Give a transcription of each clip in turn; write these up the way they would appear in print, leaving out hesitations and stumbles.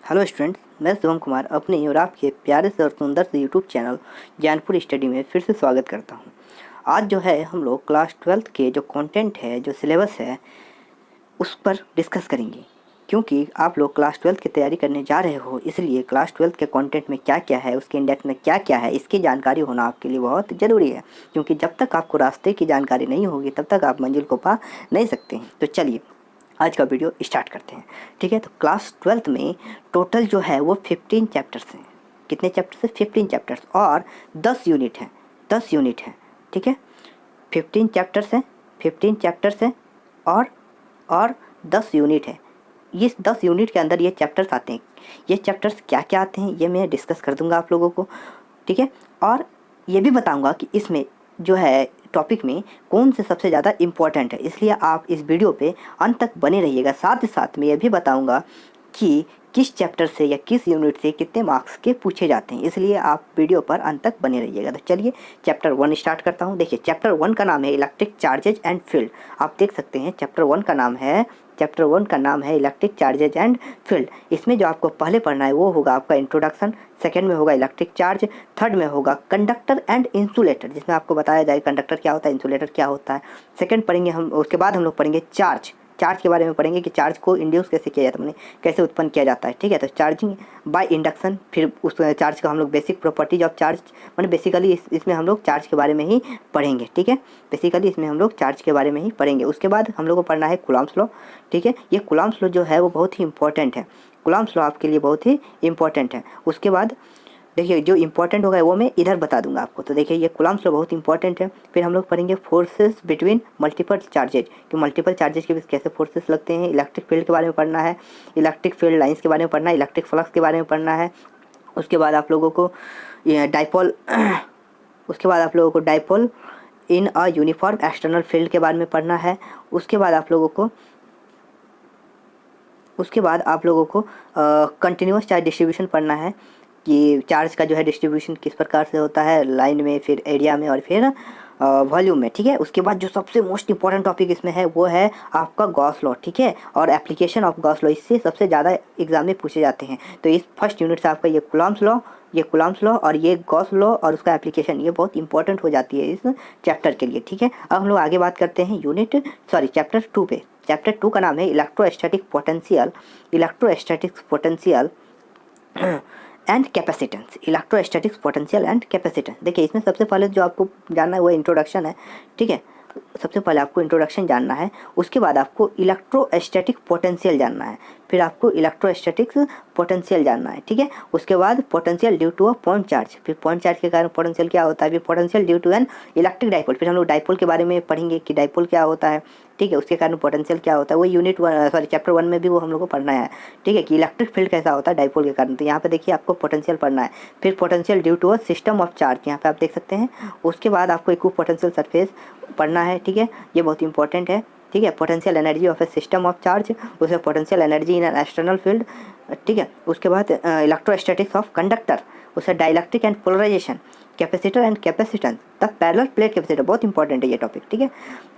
Hello students, मैं शुभम कुमार अपने और आपके प्यारे से और सुंदर से यूट्यूब चैनल ज्ञानपुर स्टडी में फिर से स्वागत करता हूं। आज जो है हम लोग क्लास 12th के जो कंटेंट है, जो सिलेबस है, उस पर डिस्कस करेंगे। क्योंकि आप लोग क्लास 12th की तैयारी करने जा रहे हो, इसलिए क्लास 12th के कंटेंट में क्या क्या है, उसके इंडेक्स में क्या क्या है, इसकी जानकारी होना आपके लिए बहुत ज़रूरी है। क्योंकि जब तक आपको रास्ते की जानकारी नहीं होगी तब तक आप मंजिल को पा नहीं सकते हैं। तो चलिए आज का वीडियो स्टार्ट करते हैं। ठीक है, तो क्लास 12th में टोटल जो है वो 15 चैप्टर्स हैं। कितने चैप्टर्स हैं? 15 चैप्टर्स और 10 यूनिट हैं। 10 यूनिट हैं। ठीक है, 15 चैप्टर्स हैं, 15 चैप्टर्स हैं और 10 यूनिट है। इस 10 यूनिट के अंदर ये चैप्टर्स आते हैं। ये चैप्टर्स क्या क्या आते हैं ये मैं डिस्कस कर दूंगा आप लोगों को। ठीक है, और ये भी बताऊंगा कि इसमें जो है टॉपिक में कौन से सबसे ज़्यादा इम्पोर्टेंट है, इसलिए आप इस वीडियो पे अंत तक बने रहिएगा। साथ ही साथ मैं ये भी बताऊंगा कि किस चैप्टर से या किस यूनिट से कितने मार्क्स के पूछे जाते हैं, इसलिए आप वीडियो पर अंत तक बने रहिएगा। तो चलिए चैप्टर 1 स्टार्ट करता हूँ। देखिए, चैप्टर 1 का नाम है इलेक्ट्रिक चार्जेज एंड फील्ड। आप देख सकते हैं चैप्टर 1 का नाम है इलेक्ट्रिक चार्जेज एंड फील्ड। इसमें जो आपको पहले पढ़ना है वो होगा आपका इंट्रोडक्शन, सेकंड में होगा इलेक्ट्रिक चार्ज, थर्ड में होगा कंडक्टर एंड इंसुलेटर, जिसमें आपको बताया जाएगा कंडक्टर क्या होता है, इंसुलेटर क्या होता है। सेकंड पढ़ेंगे हम, उसके बाद हम लोग पढ़ेंगे चार्ज के बारे में पढ़ेंगे कि चार्ज को इंड्यूस कैसे किया जाता है, मैंने कैसे उत्पन्न किया जाता है। ठीक है, तो चार्जिंग बाय इंडक्शन, फिर उस चार्ज का हम लोग बेसिक प्रॉपर्टीज ऑफ चार्ज, मैंने बेसिकली इसमें हम लोग चार्ज के बारे में ही पढ़ेंगे। ठीक है, बेसिकली इसमें हम लोग चार्ज के बारे में ही पढ़ेंगे। उसके बाद हम लोग को पढ़ना है कूलॉम्स लॉ। ठीक है, ये कूलॉम्स लॉ जो है वो बहुत ही इंपॉर्टेंट है। कूलॉम्स लॉ आपके लिए बहुत ही इंपॉर्टेंट है। उसके बाद देखिए जो इंपॉर्टेंट होगा वो मैं इधर बता दूंगा आपको। तो देखिए ये कूलॉम्स लॉ बहुत इंपॉर्टेंट है। फिर हम लोग पढ़ेंगे फोर्सेस बिटवीन मल्टीपल चार्जेज, कि मल्टीपल चार्जेज के बीच कैसे फोर्सेस लगते हैं। इलेक्ट्रिक फील्ड के बारे में पढ़ना है, इलेक्ट्रिक फील्ड लाइंस के बारे में पढ़ना है, इलेक्ट्रिक फ्लक्स के बारे में पढ़ना है। उसके बाद आप लोगों को डाइपोल उसके बाद आप लोगों को dipole in a uniform external field के बारे में पढ़ना है। उसके बाद आप लोगों को कंटिन्यूस चार्ज डिस्ट्रीब्यूशन पढ़ना है, कि चार्ज का जो है डिस्ट्रीब्यूशन किस प्रकार से होता है, लाइन में, फिर एरिया में और फिर वॉल्यूम में। ठीक है, उसके बाद जो सबसे मोस्ट इंपॉर्टेंट टॉपिक इसमें है वो है आपका गॉस लॉ। ठीक है, और एप्लीकेशन ऑफ गॉस लॉ, इससे सबसे ज़्यादा एग्जाम में पूछे जाते हैं। तो इस फर्स्ट यूनिट से आपका ये कूलॉम्स लॉ और ये गॉस लॉ और उसका एप्लीकेशन, ये बहुत इंपॉर्टेंट हो जाती है इस चैप्टर के लिए। ठीक है, अब हम लोग आगे बात करते हैं चैप्टर 2 पे। चैप्टर 2 का नाम है electrostatic potential and capacitance. Electrostatics potential and capacitance. देखिए इसमें सबसे पहले जो आपको जानना है वो इंट्रोडक्शन है। ठीक है, सबसे पहले आपको इंट्रोडक्शन जानना है, उसके बाद आपको इलेक्ट्रोस्टैटिक पोटेंशियल जानना है, फिर आपको इलेक्ट्रोस्टैटिक्स पोटेंशियल जानना है। ठीक है, उसके बाद potential due to a point charge, फिर पॉइंट चार्ज के कारण पोटेंशियल क्या होता है, फिर potential due to an electric dipole, फिर हम लोग डाइपोल के बारे में पढ़ेंगे कि डाइपोल क्या होता है। ठीक है, उसके कारण पोटेंशियल क्या होता है, वो चैप्टर 1 में भी वो हम लोग को पढ़ना है। ठीक है, कि इलेक्ट्रिक फील्ड कैसा होता है डाइपोल के कारण। तो यहाँ पे देखिए आपको पोटेंशियल पढ़ना है, फिर potential due to a system of charge, यहाँ पे आप देख सकते हैं। उसके बाद आपको इक्व पोटेंशियल सरफेस पढ़ना है। ठीक है, ये बहुत इंपॉर्टेंट है। ठीक है, potential energy of a system of charge, उसमें potential energy in an external field. ठीक है, उसके बाद इलेक्ट्रोस्टैटिक्स ऑफ कंडक्टर, उससे dielectric and polarisation, capacitor and capacitance, the parallel plate capacitor, बहुत इंपॉर्टेंट है ये टॉपिक। ठीक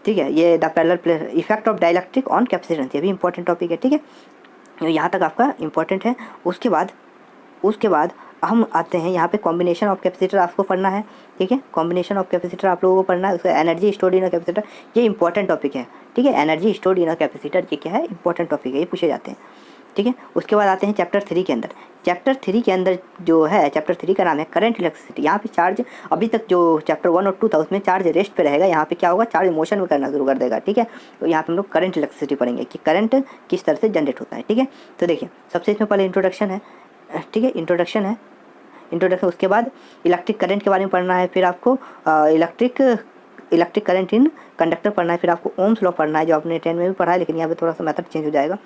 है, ये the parallel plate effect of dielectric on capacitance, ये भी इंपॉर्टेंट टॉपिक है। ठीक है, यहाँ तक आपका इंपॉर्टेंट है। उसके बाद हम आते हैं यहाँ पे कॉम्बिनेशन ऑफ कैपेसिटर आपको पढ़ना है। ठीक है, कॉम्बिनेशन ऑफ कैपेसिटर आप लोगों को पढ़ना है, उसका energy stored in a capacitor, ये इंपॉर्टेंट टॉपिक है। ठीक है, energy stored in a capacitor ये क्या है, इंपॉर्टेंट टॉपिक है, ये पूछे जाते हैं। ठीक है, उसके बाद आते हैं चैप्टर 3 के अंदर। चैप्टर 3 के अंदर जो है, चैप्टर 3 का नाम है करंट इलेक्ट्रिसिटी। यहाँ पे चार्ज, अभी तक जो चैप्टर 1 और 2 था उसमें चार्ज रेस्ट पे रहेगा, यहाँ पे क्या होगा, चार्ज मोशन में करना शुरू कर देगा। ठीक है, तो यहाँ पे हम लोग करंट इलेक्ट्रिसिटी पढ़ेंगे कि करंट किस तरह से जनरेट होता है। ठीक है, तो देखिए सबसे इसमें पहले इंट्रोडक्शन है। ठीक है, इंट्रोडक्शन, उसके बाद इलेक्ट्रिक करंट के बारे में पढ़ना है, फिर आपको इलेक्ट्रिक करंट इन कंडक्टर पढ़ना है, फिर आपको ओम्स लॉ पढ़ना है जो आपने 10 में भी पढ़ा है, लेकिन यहाँ पे थोड़ा सा मेथड चेंज हो जाएगा।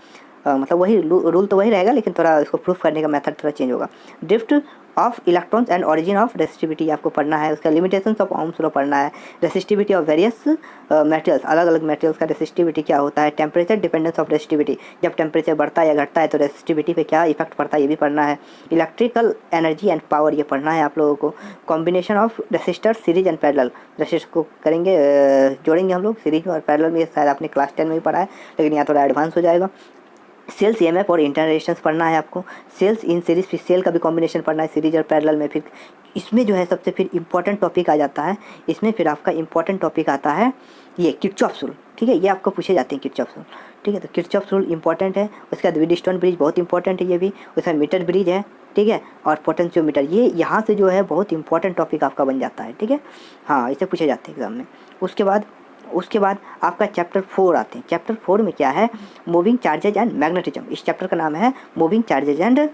मतलब वही रूल तो वही रहेगा, लेकिन थोड़ा इसको प्रूफ करने का मेथड थोड़ा चेंज होगा। Drift of electrons and origin of resistivity आपको पढ़ना है, उसका लिमिटेशंस ऑफ ओम्स लॉ पढ़ना है, रेसिस्टिविटी ऑफ वेरियस मटेरियल्स, अलग अलग मटेरियल्स का रेसिस्टिविटी क्या होता है, टेम्परेचर डिपेंडेंस ऑफ रेसिस्टिविटी, जब टेम्परेचर बढ़ता है या घटता है तो रेसिस्टिविटी पे क्या इफेक्ट पड़ता है, ये भी पढ़ना है। इलेक्ट्रिकल एनर्जी एंड पावर, ये पढ़ना है आप लोगों को। Combination of resistor series and parallel, resistor को करेंगे जोड़ेंगे हम लोग सीरीज में और पैरेलल में, शायद आपने क्लास 10 में भी पढ़ा है, लेकिन यहाँ थोड़ा एडवांस हो जाएगा। सेल्स ईएमएफ और इंटर रेजिस्टेंस पढ़ना है आपको। सेल्स इन सीरीज, फिर सेल का भी कॉम्बिनेशन पढ़ना है सीरीज और पैरेलल में। फिर इसमें जो है सबसे फिर इम्पॉर्टेंट टॉपिक आ जाता है, इसमें फिर आपका इम्पॉर्टेंट टॉपिक आता है ये किरचॉफ रूल, ठीक है। ये आपको पूछे जाते हैं किरचॉफ रूल, ठीक है। तो किरचॉफ रूल इंपॉर्टेंट है। उसके बाद व्हीटस्टोन ब्रिज बहुत इंपॉर्टेंट है, ये भी। उसमें मीटर ब्रिज है, ठीक है, और पोटेंशियोमीटर, ये यहाँ से जो है बहुत इंपॉर्टेंट टॉपिक आपका बन जाता है, ठीक है। हाँ, इसे पूछे जाते हैं एग्जाम में। उसके बाद आपका चैप्टर 4 आते हैं। चैप्टर 4 में क्या है, मूविंग चार्जेज एंड मैग्नेटिज्म। इस चैप्टर का नाम है मूविंग चार्जेज एंड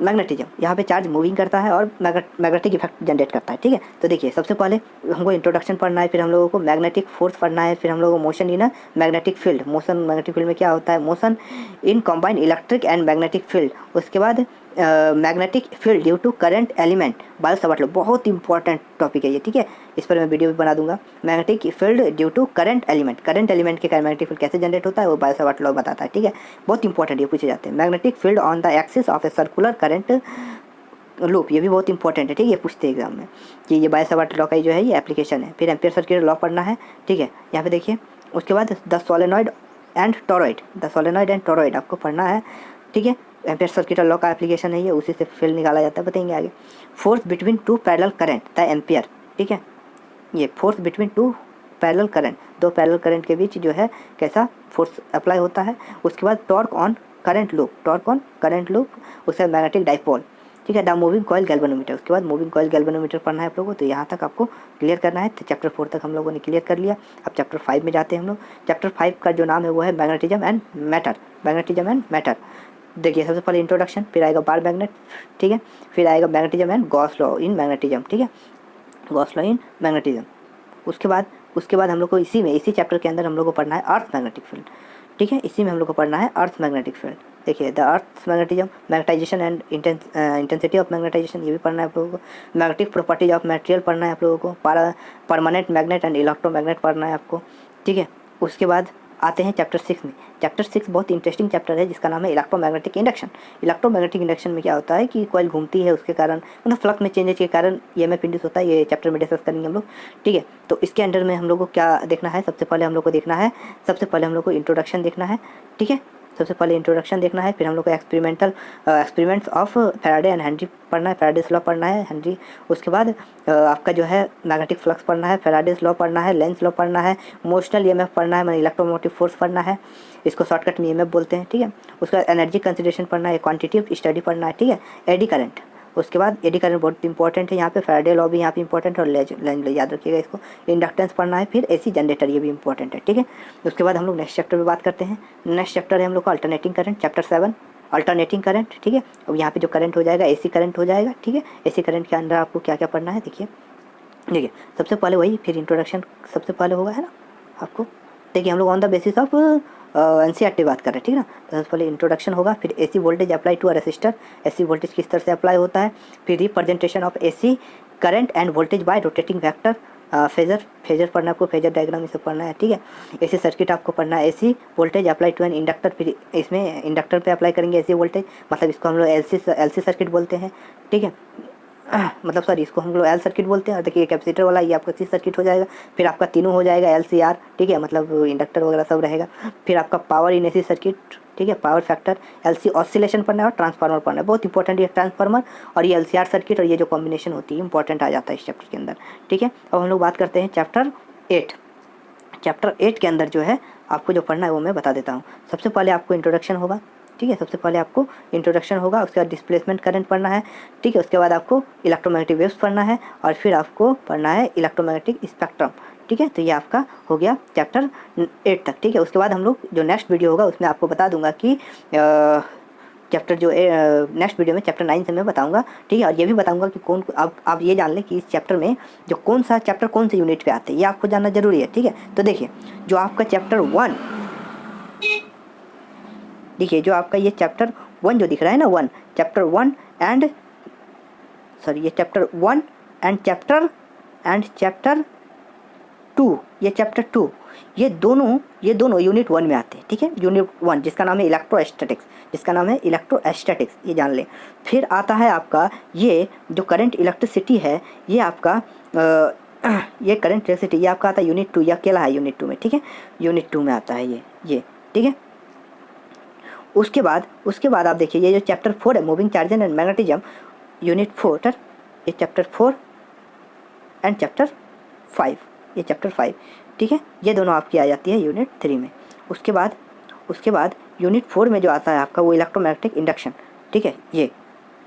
मैग्नेटिज्म। यहाँ पे चार्ज मूविंग करता है और मैग्नेटिक इफेक्ट जनरेट करता है, ठीक है। तो देखिए, सबसे पहले हमको इंट्रोडक्शन पढ़ना है, फिर हम लोगों को मैग्नेटिक फोर्स पढ़ना है, फिर हम लोगों को motion in magnetic field. Motion magnetic field में क्या होता है, motion in combined electric and magnetic field. उसके बाद magnetic field due to current element, Biot Savart law, बहुत इंपॉर्टेंट टॉपिक है ये, ठीक है। इस पर मैं वीडियो भी बना दूंगा। Magnetic field due to current element, current element के कारण मैग्नेटिक फील्ड कैसे जनरेट होता है वो बायो सावर्ट लॉ बताता है, ठीक है। बहुत इंपॉर्टेंट ये पूछे जाते हैं। Magnetic field on the axis of a circular current loop, ये भी बहुत इंपॉर्टेंट है, ठीक है। ये पूछते हैं एग्जाम में कि ये बायो सावर्ट लॉ का जो है ये एप्लीकेशन है। फिर एम्पियर सर्किट लॉ पढ़ना है, ठीक है। यहाँ पे देखिए, उसके बाद the solenoid and torrid, the solenoid and torrid आपको पढ़ना है, ठीक है। एम्पियर सर्किट लॉ का एप्लीकेशन है ये, उसी से फील्ड निकाला जाता है, बताएंगे आगे। Force between two parallel current the ampere, ठीक है। ये force between two parallel current, दो पैरेलल करंट के बीच जो है कैसा फोर्स अप्लाई होता है। उसके बाद torque on current loop, torque on current loop. उसके बाद मैग्नेटिक डाइपोल, ठीक है। द मूविंग कॉइल गैल्वेनोमीटर, उसके बाद मूविंग कॉइल गैल्वेनोमीटर पढ़ना है आप लोगों को। तो यहाँ तक आपको क्लियर करना है। तो चैप्टर 4 तक हम लोगों ने क्लियर कर लिया। अब चैप्टर 5 में जाते हैं हम लोग। चैप्टर 5 का जो नाम है वो है magnetism and matter, magnetism and matter. देखिए, सबसे पहले इंट्रोडक्शन, फिर आएगा बार मैग्नेट, ठीक है। फिर आएगा magnetism and Gauss law in magnetism, ठीक है, गॉस लॉ इन मैग्नेटिज्म। उसके बाद हम लोग को इसी चैप्टर के अंदर हम लोग को पढ़ना है अर्थ मैग्नेटिक फील्ड, ठीक है। इसी में हम लोग को पढ़ना है अर्थ मैग्नेटिक फील्ड। देखिए, the earth magnetism, magnetization and intensity of magnetization, ये भी पढ़ना है आप लोगों को। मैग्नेटिक प्रॉपर्टीज ऑफ मटेरियल पढ़ना है आप लोगों को। परमानेंट मैग्नेट एंड इलेक्ट्रोमैग्नेट पढ़ना है आपको, ठीक है। उसके बाद आते हैं चैप्टर 6 में। चैप्टर 6 बहुत इंटरेस्टिंग चैप्टर है, जिसका नाम है इलेक्ट्रोमैग्नेटिक इंडक्शन। इलेक्ट्रोमैग्नेटिक इंडक्शन में क्या होता है कि कॉइल घूमती है, उसके कारण मतलब फ्लक्स में चेंजेस के कारण ईएमएफ इंड्यूस होता है। ये चैप्टर में डिस्कस करेंगे हम लोग, ठीक है। तो इसके अंडर में हम लोग को क्या देखना है, सबसे पहले हम लोग को इंट्रोडक्शन देखना है, ठीक है। सबसे पहले इंट्रोडक्शन देखना है, फिर हम लोग को experiments of Faraday and Henry पढ़ना है, फैराडेस लॉ पढ़ना है, हेनरी। उसके बाद आपका जो है मैग्नेटिक फ्लक्स पढ़ना है, फैराडेस लॉ पढ़ना है, लेंस लॉ पढ़ना है, मोशनल ईएमएफ पढ़ना है, मतलब इलेक्ट्रोमोटिव फोर्स पढ़ना है, इसको शॉर्टकट में ईएमएफ बोलते हैं, ठीक है। उसके बाद एनर्जी कंसिडरेशन पढ़ना है, क्वांटिटेटिव स्टडी पढ़ना है, ठीक है। एडी करंट, उसके बाद एडी करंट बहुत इंपॉर्टेंट है यहाँ पे, फैराडे लॉ भी यहाँ पे इंपॉर्टेंट है, और याद रखिएगा इसको। इंडक्टेंस पढ़ना है, फिर एसी जनरेटर, ये भी इंपॉर्टेंट है, ठीक है। उसके बाद हम लोग नेक्स्ट चैप्टर पे बात करते हैं। नेक्स्ट चैप्टर है हम लोग का alternating current, chapter 7 alternating current, ठीक है। अब यहाँ पे जो करंट हो जाएगा एसी करंट हो जाएगा, ठीक है। एसी करंट के अंदर आपको क्या क्या पढ़ना है, देखिए सबसे पहले वही, फिर इंट्रोडक्शन सबसे पहले होगा, है ना आपको। देखिए, हम लोग on the basis of NCERT बात कर रहे हैं, ठीक है ना। तो सबसे पहले इंट्रोडक्शन होगा, फिर AC voltage apply to a resistor, AC voltage किस तरह से अप्लाई होता है, फिर representation of AC current and voltage by rotating vector, phasor पढ़ना है आपको, फेजर डायग्राम इसे पढ़ना है, ठीक है। एसी सर्किट आपको पढ़ना है, AC voltage apply to an inductor, फिर इसमें इंडक्टर पे अप्लाई करेंगे एसी वोल्टेज, मतलब इसको हम लोग एलसी सर्किट बोलते हैं, ठीक है। मतलब सॉरी, इसको हम लोग एल सर्किट बोलते हैं। और देखिए, कैपेसिटर वाला ये आपका सी सर्किट हो जाएगा, फिर आपका तीनों हो जाएगा LCR, ठीक है, मतलब इंडक्टर वगैरह सब रहेगा। फिर आपका पावर इन एसी सर्किट, ठीक है, पावर फैक्टर, LC ऑसिलेशन पढ़ना है, और ट्रांसफार्मर पढ़ना है, बहुत इंपॉर्टेंट ये ट्रांसफार्मर और ये LCR सर्किट, और ये जो कॉम्बिनेशन होती है इंपॉर्टेंट आ जाता है इस चैप्टर के अंदर, ठीक है। अब हम लोग बात करते हैं चैप्टर 8। चैप्टर 8 के अंदर जो है आपको जो पढ़ना है वो मैं बता देता हूँ। सबसे पहले आपको इंट्रोडक्शन होगा, ठीक है। सबसे पहले आपको इंट्रोडक्शन होगा, उसके बाद डिस्प्लेसमेंट करंट पढ़ना है, ठीक है। उसके बाद आपको इलेक्ट्रोमैग्नेटिक वेव्स पढ़ना है, और फिर आपको पढ़ना है इलेक्ट्रोमैग्नेटिक स्पेक्ट्रम, ठीक है। तो ये आपका हो गया चैप्टर 8 तक, ठीक है। उसके बाद हम लोग जो नेक्स्ट वीडियो होगा उसमें आपको बता दूंगा कि चैप्टर जो नेक्स्ट वीडियो में चैप्टर 9 से मैं बताऊंगा, ठीक है। और ये भी बताऊंगा कि कौन, अब आप ये जान लें कि इस चैप्टर में जो कौन सा चैप्टर कौन से यूनिट पे आते हैं, ये आपको जानना जरूरी है, ठीक है। तो देखिए, जो आपका चैप्टर 1, देखिए जो आपका ये चैप्टर 1 जो दिख रहा है ना, 1 चैप्टर 1 एंड सॉरी, ये चैप्टर 1 एंड चैप्टर 2, ये चैप्टर 2, ये दोनों यूनिट 1 में आते हैं, ठीक है। यूनिट 1 जिसका नाम है इलेक्ट्रोस्टैटिक्स, ये जान लें। फिर आता है आपका ये जो करंट इलेक्ट्रिसिटी है, ये आपका ये करंट इलेक्ट्रिसिटी ये आपका आता है यूनिट 2, ये अकेला है यूनिट 2 में, ठीक है। यूनिट 2 में आता है ये, ठीक है। उसके बाद आप देखिए, ये जो चैप्टर 4 है moving charges and magnetism, unit 4, ये चैप्टर 4 एंड चैप्टर 5, ये चैप्टर 5, ठीक है। ये दोनों आपकी आ जाती है यूनिट 3 में। उसके बाद यूनिट 4 में जो आता है आपका वो इलेक्ट्रोमैग्नेटिक इंडक्शन, ठीक है।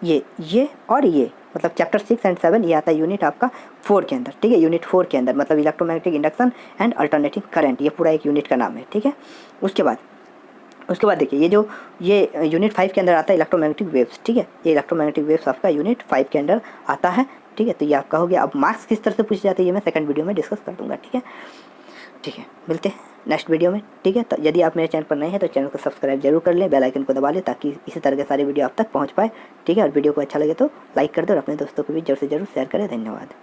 ये और ये मतलब चैप्टर 6 एंड 7 ये आता है यूनिट आपका 4 के अंदर, ठीक है। यूनिट 4 के अंदर मतलब electromagnetic induction and alternating current, ये पूरा एक यूनिट का नाम है, ठीक है। उसके बाद देखिए, ये यूनिट 5 के अंदर आता है इलेक्ट्रोमैग्नेटिक वेव्स, ठीक है। ये इलेक्ट्रोमैग्नेटिक वेव्स आपका यूनिट 5 के अंदर आता है, ठीक है। तो ये आपका हो गया। अब मार्क्स किस तरह से पूछे जाते हैं ये मैं सेकंड वीडियो में डिस्कस कर दूंगा, ठीक है। मिलते हैं नेक्स्ट वीडियो में, ठीक है। तो यदि आप मेरे चैनल पर नए हैं तो चैनल को सब्सक्राइब जरूर कर लें, बेल आइकन को दबा लें ताकि इसी तरह के सारे वीडियो आप तक पहुंच पाए, ठीक है। और वीडियो को अच्छा लगे तो लाइक कर दो और अपने दोस्तों को भी जरूर से जरूर शेयर करें। धन्यवाद।